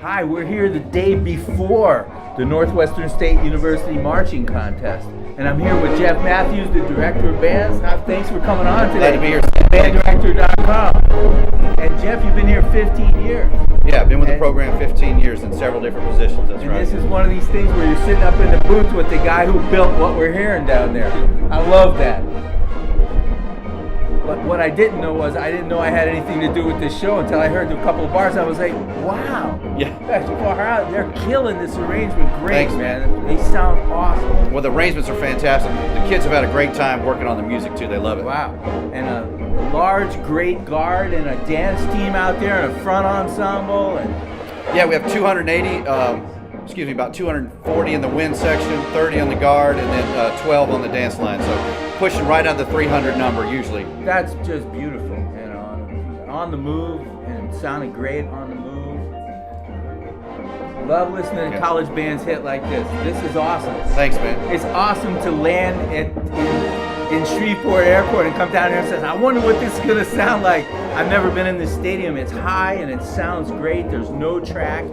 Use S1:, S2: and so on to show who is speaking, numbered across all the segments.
S1: Hi, we're here the day before the Northwestern State University Marching Contest. And I'm here with Jeff Matthews, the Director of Bands. Thanks for coming on today.
S2: Glad to be here.
S1: BandDirector.com. And Jeff, you've been here 15 years.
S2: Yeah, I've been with the program 15 years in several different positions. That's
S1: and
S2: right.
S1: This is one of these things where you're sitting up in the booth with the guy who built what we're hearing down there. I love that. But what I didn't know was I didn't know I had anything to do with this show until I heard a couple of bars. I was like, wow.
S2: Yeah.
S1: They're killing this arrangement great.
S2: Thanks,
S1: man. They sound awesome.
S2: Well, the arrangements are fantastic. The kids have had a great time working on the music, too. They love it.
S1: Wow. And a large, great guard and a dance team out there and a front ensemble. And
S2: yeah, we have about 240 in the wind section, 30 on the guard, and then 12 on the dance line. So pushing right at the 300 number usually.
S1: That's just beautiful. On the move and sounding great on the move. Love listening to college bands hit like this. This is awesome.
S2: Thanks, man.
S1: It's awesome to land in Shreveport Airport and come down here and say, I wonder what this is going to sound like. I've never been in this stadium. It's high and it sounds great. There's no track.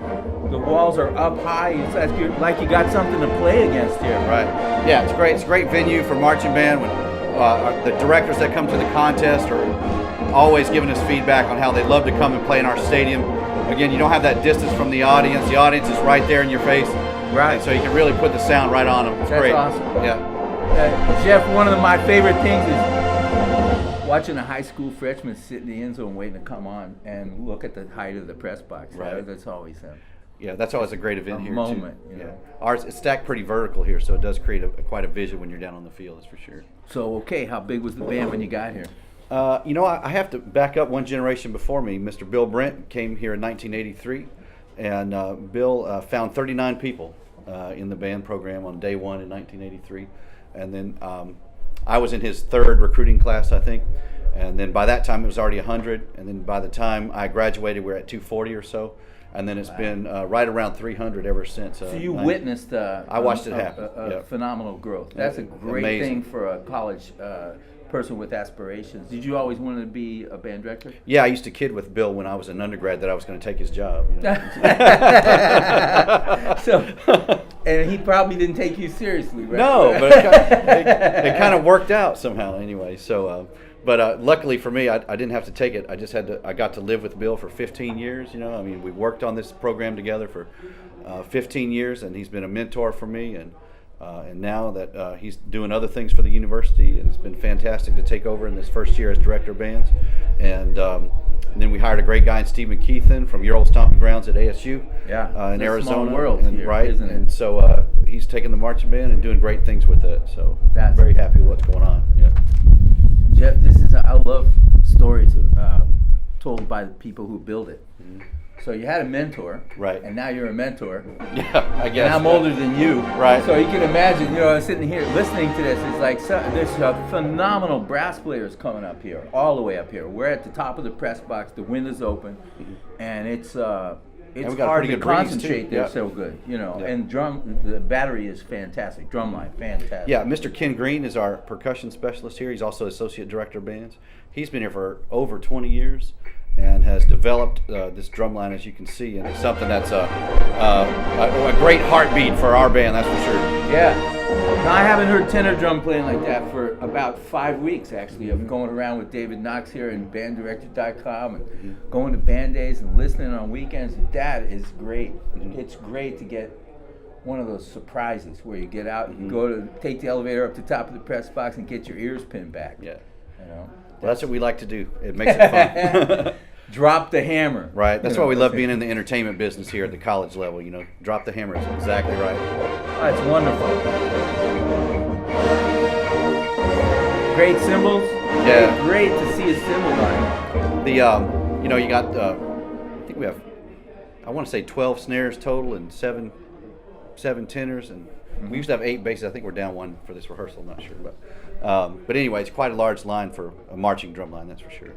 S1: The walls are up high. It's like you got something to play against here.
S2: Right. Yeah, it's great. It's a great venue for marching band. When the directors that come to the contest are always giving us feedback on how they love to come and play in our stadium. Again, you don't have that distance from the audience. The audience is right there in your face.
S1: Right.
S2: And so you can really put the sound right on them. It's
S1: That's
S2: great.
S1: Awesome.
S2: Yeah.
S1: Jeff, one of my favorite things is watching a high school freshman sit in the end zone waiting to come on and look at the height of the press box.
S2: Right.
S1: That's always
S2: Yeah, that's always a great event here
S1: moment,
S2: too.
S1: you know.
S2: Yeah. Ours it's stacked pretty vertical here, so it does create quite a vision when you're down on the field, that's for sure.
S1: So, okay, how big was the band when you got here?
S2: I have to back up one generation before me. Mr. Bill Brent came here in 1983, and Bill found 39 people in the band program on day one in 1983. And then I was in his third recruiting class, I think. And then by that time, it was already 100. And then by the time I graduated, we're at 240 or so. And then it's been right around 300 ever since.
S1: So you witnessed
S2: I watched it happen.
S1: Phenomenal growth. That's a great
S2: Amazing.
S1: thing for a college person with aspirations. Did you always want to be a band director?
S2: Yeah, I used to kid with Bill when I was an undergrad that I was going to take his job. You know?
S1: And he probably didn't take you seriously, right?
S2: No, but it kind of worked out somehow anyway. So, but luckily for me, I didn't have to take it. I got to live with Bill for 15 years. You know, I mean, we worked on this program together for 15 years, and he's been a mentor for me. And now that he's doing other things for the university, and it's been fantastic to take over in this first year as director of bands. And then we hired a great guy, Steve McKeithen, from Your Old Stomping Grounds at ASU in Arizona.
S1: Small world here,
S2: right?
S1: Isn't it?
S2: And so he's taking the marching band and doing great things with it. So I'm very happy with what's going on. Yeah.
S1: Jeff, I love stories told by the people who build it. Mm-hmm. So you had a mentor,
S2: right?
S1: And now you're a mentor.
S2: Yeah, I guess.
S1: And I'm older than you,
S2: right?
S1: So you can imagine, sitting here listening to this. It's like there's phenomenal brass players coming up here, all the way up here. We're at the top of the press box. The window is open, and it's hard to concentrate there. So good, And the battery is fantastic. Drumline, fantastic.
S2: Yeah, Mr. Ken Green is our percussion specialist here. He's also associate director of bands. He's been here for over 20 years. And has developed this drumline, as you can see, and it's something that's a great heartbeat for our band, that's for sure.
S1: Yeah. Now, I haven't heard tenor drum playing like that for about 5 weeks, actually, of going around with David Knox here and BandDirector.com and going to band days and listening on weekends. That is great. It's great to get one of those surprises where you get out, you go to take the elevator up to the top of the press box and get your ears pinned back.
S2: Yeah.
S1: Well,
S2: that's what we like to do. It makes it fun.
S1: Drop the hammer.
S2: Right. That's why we love being in the entertainment business here at the college level. Drop the hammer is exactly right.
S1: That's wonderful. Great cymbals.
S2: Yeah.
S1: Great to see a cymbal line.
S2: You got. I think we have. I want to say 12 snares total and seven tenors, and we used to have 8 basses. I think we're down one for this rehearsal. I'm not sure, but anyway, it's quite a large line for a marching drum line. That's for sure.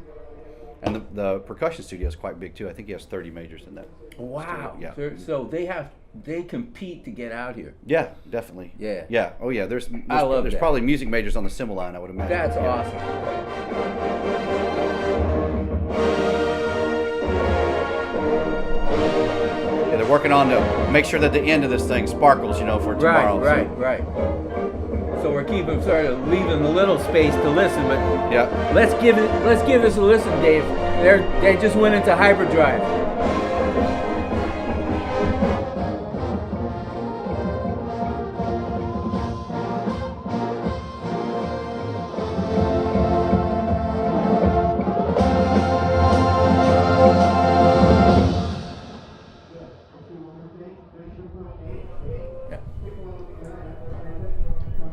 S2: And the percussion studio is quite big too. I think he has 30 majors in that.
S1: Wow.
S2: Studio. Yeah.
S1: So they compete to get out here.
S2: Yeah, definitely.
S1: Yeah.
S2: Yeah. Oh yeah. There's
S1: that.
S2: probably music majors on the cymbal line, I would imagine.
S1: That's awesome.
S2: Yeah, working on to make sure that the end of this thing sparkles, for tomorrow.
S1: Right. So we're sort of leaving a little space to listen, but
S2: Yeah.
S1: let's give this a listen, Dave. They just went into hyperdrive.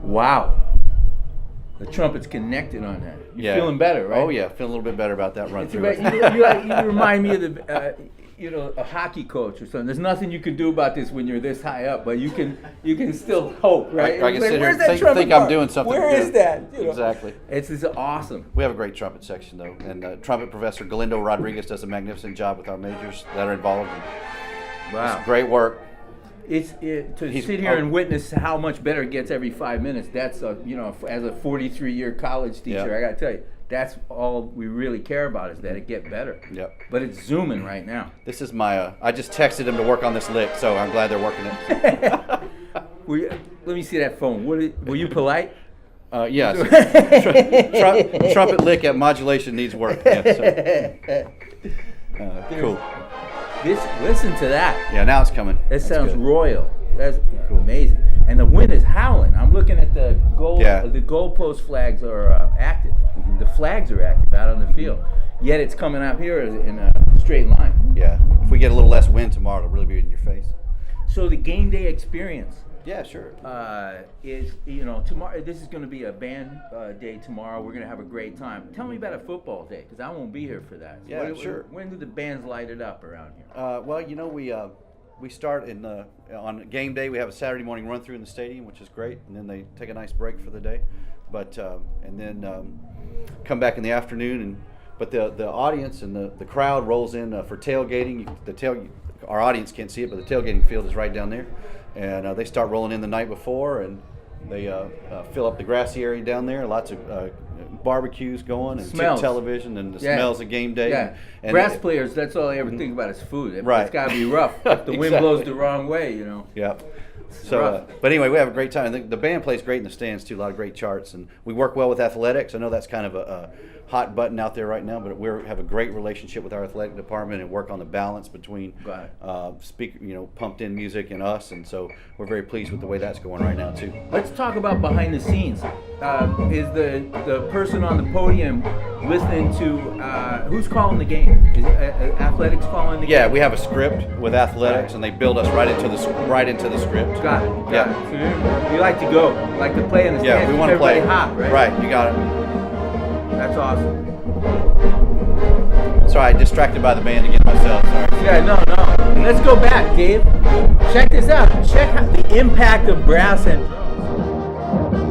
S1: Wow. The trumpet's connected on that. You're feeling better, right?
S2: Oh yeah, feeling a little bit better about that run
S1: It's
S2: through.
S1: about, you remind me of a hockey coach or something. There's nothing you can do about this when you're this high up, but you can still hope, right?
S2: I can sit here
S1: where's
S2: and
S1: that
S2: think
S1: trumpet
S2: I'm
S1: part?
S2: doing something
S1: Where
S2: good.
S1: is that?
S2: Exactly.
S1: It's awesome.
S2: We have a great trumpet section though, and trumpet professor Galindo Rodriguez does a magnificent job with our majors that are involved.
S1: Wow.
S2: It's great work.
S1: To
S2: He's-
S1: sit here and witness how much better it gets every 5 minutes. That's as a 43-year college teacher,
S2: Yeah.
S1: I got to tell you, that's all we really care about is that it get better.
S2: Yep.
S1: But it's zooming right now.
S2: This is my. I just texted him to work on this lick, so I'm glad they're working it.
S1: Let me see that phone. Were you polite?
S2: Yes. Trumpet lick at modulation needs work. Yeah, so. Cool.
S1: Listen to that.
S2: Yeah, now it's coming.
S1: That
S2: That's
S1: sounds
S2: good.
S1: royal. That's amazing. And the wind is howling. I'm looking at the goal.
S2: Yeah.
S1: The goalpost flags are active. The flags are active out on the field. Yet it's coming out here in a straight line.
S2: Yeah. If we get a little less wind tomorrow, it'll really be in your face.
S1: So the game day experience
S2: Yeah, sure.
S1: is tomorrow. This is going to be a band day tomorrow. We're going to have a great time. Tell me about a football day because I won't be here for that.
S2: Yeah, sure.
S1: When do the bands light it up around here?
S2: Well, we start on game day. We have a Saturday morning run through in the stadium, which is great, and then they take a nice break for the day, and then come back in the afternoon. But the audience and the crowd rolls in for tailgating. Our audience can't see it, but the tailgating field is right down there, and they start rolling in the night before, and they fill up the grassy area down there. Lots of barbecues going and
S1: Smells.
S2: television and the smells of game day.
S1: Yeah.
S2: And
S1: Brass players, that's all they ever think about is food.
S2: Right.
S1: It's got to be rough. If the wind
S2: Exactly.
S1: blows the wrong way,
S2: Yeah. So,
S1: rough.
S2: but anyway, we have a great time. The band plays great in the stands too. A lot of great charts, and we work well with athletics. I know that's kind of a hot button out there right now, but we have a great relationship with our athletic department and work on the balance between
S1: Got
S2: pumped in music and us, and so we're very pleased with the way that's going right now too.
S1: Let's talk about behind the scenes. Is the person on the podium listening to who's calling the game? Is athletics calling the game?
S2: Yeah, we have a script with athletics, and they build us right into the script.
S1: Got it.
S2: Yeah.
S1: So you like to go, like to play in the stands.
S2: Yeah, we
S1: keep
S2: want to play.
S1: everybody hot, right?
S2: Right, you got it.
S1: That's awesome.
S2: Sorry, distracted by the band again myself. Sorry.
S1: Yeah, no. Let's go back, Dave. Check this out. Check out the impact of brass and drums.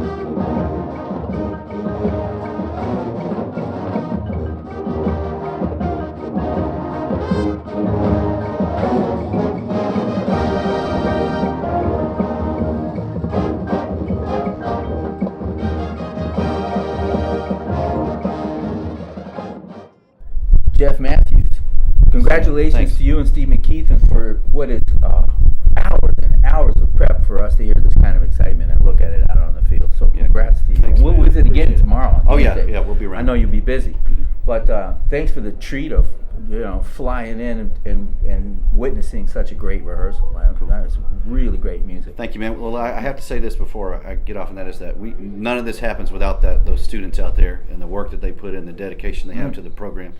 S1: Jeff Matthews, congratulations
S2: Thanks.
S1: to you and Steve McKeithen for what is hours and hours of prep for us to hear this kind of excitement and look at it out on the field. So
S2: Yeah.
S1: congrats to you.
S2: Thanks,
S1: We'll
S2: man.
S1: visit again
S2: Appreciate it.
S1: tomorrow. On
S2: Oh, yeah.
S1: Tuesday.
S2: Yeah, we'll be around.
S1: I know you'll be busy, but thanks for the treat of flying in and witnessing such a great rehearsal. That was really great music.
S2: Thank you, man. Well, I have to say this before I get off, and that is that none of this happens without those students out there and the work that they put in, the dedication they have to the program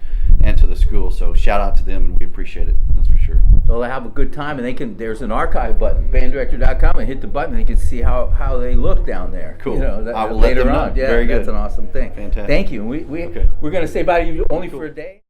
S2: and to the school. So shout out to them, and we appreciate it. That's for sure.
S1: Well, they have a good time, and there's an archive button, banddirector.com, and hit the button, and you can see how they look down there.
S2: Cool. I will let
S1: later
S2: them know.
S1: on. Yeah,
S2: Very
S1: that's
S2: good.
S1: an awesome thing.
S2: Fantastic.
S1: Thank you.
S2: Okay.
S1: We're going to say bye to you only for a day.